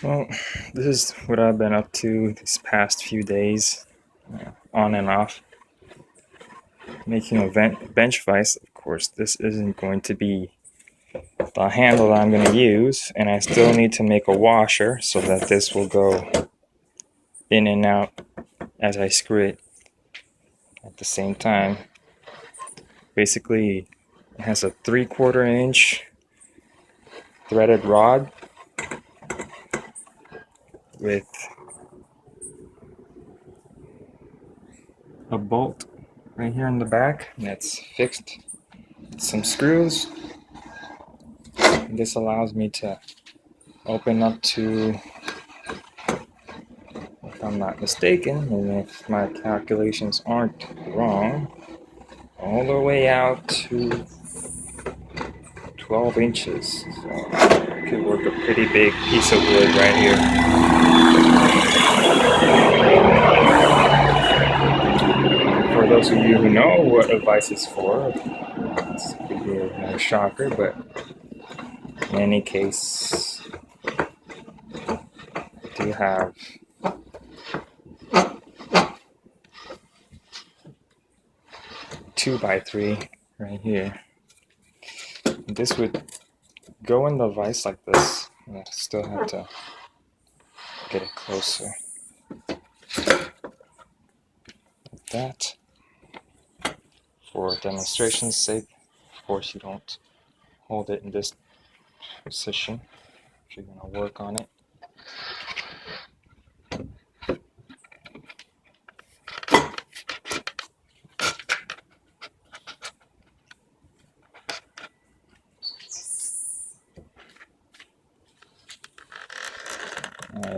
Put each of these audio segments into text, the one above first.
Well, this is what I've been up to these past few days, on and off, making a bench vise. Of course, this isn't going to be the handle that I'm going to use, and I still need to make a washer so that this will go in and out as I screw it at the same time. Basically, it has a 3/4 inch threaded rod with a bolt right here in the back that's fixed with some screws. And this allows me to open up to, if I'm not mistaken, and if my calculations aren't wrong, all the way out to 12 inches. So I could work a pretty big piece of wood right here. For those of you who know what a vise is for, it's could be a shocker, but in any case, I do have two by three right here. This would go in the vise like this. I still have to get it closer. Like that. For demonstration's sake, of course, you don't hold it in this position if you're going to work on it.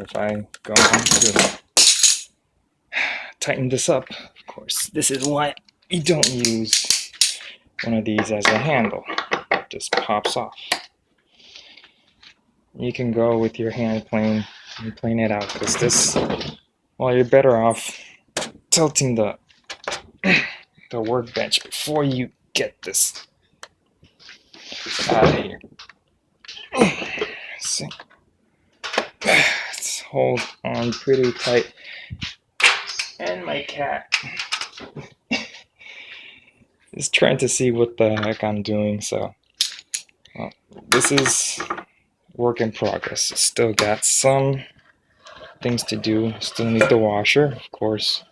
If I go on to tighten this up, of course, this is why you don't use one of these as a handle. It just pops off. You can go with your hand plane and plane it out, because this, well, you're better off tilting the workbench before you get this out of here. See? Let's hold on pretty tight. And my cat is trying to see what the heck I'm doing, so well, this is work in progress. Still got some things to do. Still need the washer, of course,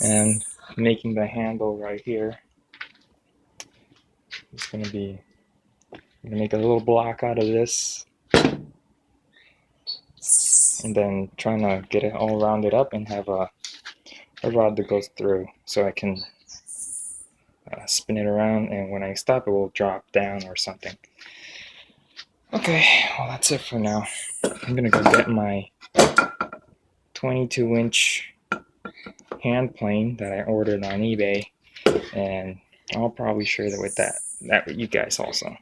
and making the handle right here. It's gonna make a little block out of this, and then trying to get it all rounded up and have a rod that goes through, so I can spin it around, and when I stop it will drop down or something. Okay, well, that's it for now. I'm gonna go get my 22-inch hand plane that I ordered on eBay, and I'll probably share that with you guys also.